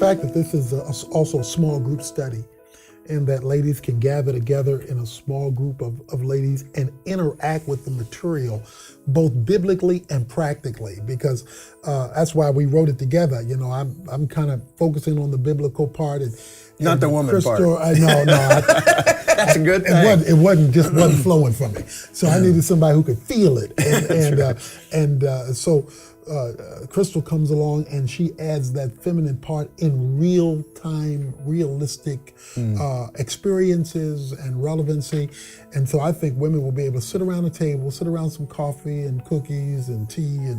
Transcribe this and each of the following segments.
fact that this is also a small group study, and that ladies can gather together in a small group of ladies and interact with the material, both biblically and practically, because that's why we wrote it together. You know, I'm kind of focusing on the biblical part, and not the woman Chrystal, part. No, That's a good thing. It wasn't flowing from me. So I needed somebody who could feel it, so Chrystal comes along and she adds that feminine part in real time, realistic experiences and relevancy. And so I think women will be able to sit around a table, sit around some coffee and cookies and tea,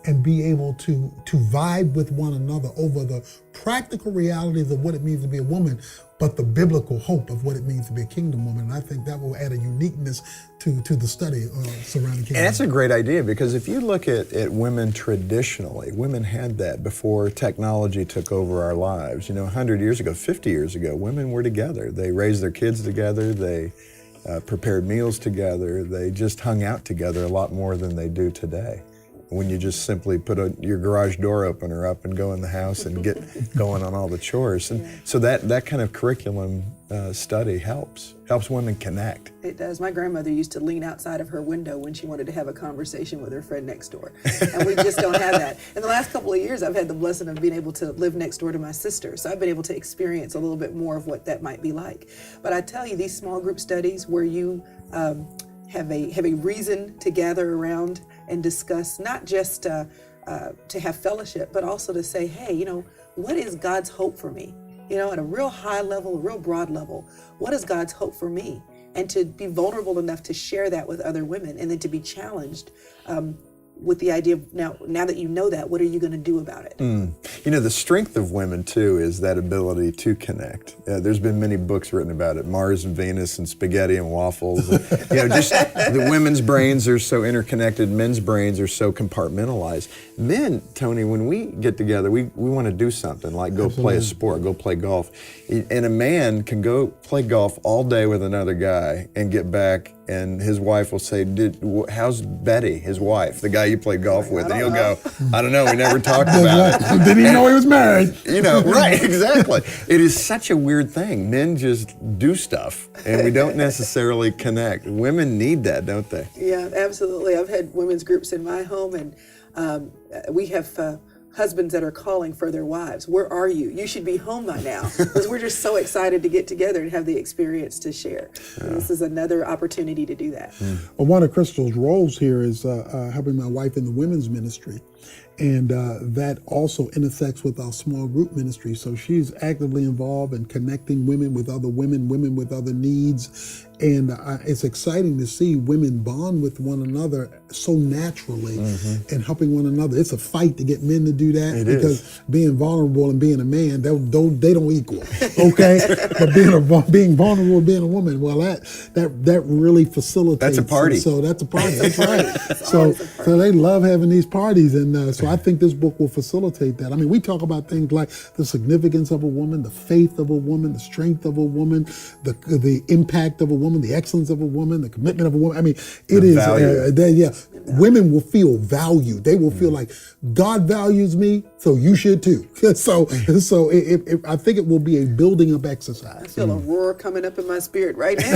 and be able to vibe with one another over the practical realities of what it means to be a woman, but the biblical hope of what it means to be a kingdom woman. And I think that will add a uniqueness to the study surrounding kingdom. And that's a great idea, because if you look at women traditionally, women had that before technology took over our lives. You know, 100 years ago, 50 years ago, women were together. They raised their kids together. They prepared meals together. They just hung out together a lot more than they do today. When you just simply put your garage door opener up and go in the house and get going on all the chores. And so that kind of curriculum study helps women connect. It does. My grandmother used to lean outside of her window when she wanted to have a conversation with her friend next door. And we just don't have that. In the last couple of years, I've had the blessing of being able to live next door to my sister. So I've been able to experience a little bit more of what that might be like. But I tell you, these small group studies where you have a reason to gather around and discuss, not just to have fellowship, but also to say, hey, you know, what is God's hope for me? You know, at a real high level, a real broad level, what is God's hope for me? And to be vulnerable enough to share that with other women, and then to be challenged with the idea of now that you know that, what are you going to do about it? You know, the strength of women, too, is that ability to connect. There's been many books written about it, Mars and Venus and spaghetti and waffles. You know, just the women's brains are so interconnected, men's brains are so compartmentalized. Men, Tony, when we get together, we want to do something, like go play a sport, go play golf. And a man can go play golf all day with another guy and get back, and his wife will say, how's Betty, his wife, the guy you played golf with? And he'll go, I don't know, we never talked about it. Didn't even know he was married. You know, right, exactly. It is such a weird thing. Men just do stuff, and we don't necessarily connect. Women need that, don't they? Yeah, absolutely. I've had women's groups in my home, and we have husbands that are calling for their wives. Where are you? You should be home by now. Because we're just so excited to get together and have the experience to share. And this is another opportunity to do that. Well, one of Chrystal's roles here is helping my wife in the women's ministry. And that also intersects with our small group ministry. So she's actively involved in connecting women with other women, women with other needs. And it's exciting to see women bond with one another so naturally and helping one another. It's a fight to get men to do that, because being vulnerable and being a man, they don't equal, okay? But being vulnerable and being a woman, well, that really facilitates. That's a party. So that's a party, that's right. So they love having these parties, and so I think this book will facilitate that. I mean, we talk about things like the significance of a woman, the faith of a woman, the strength of a woman, the impact of a woman, the excellence of a woman, the commitment of a woman. I mean, it is, women will feel valued. They will feel like God values me, so you should too. So I think it will be a building up exercise. I feel a roar coming up in my spirit right now.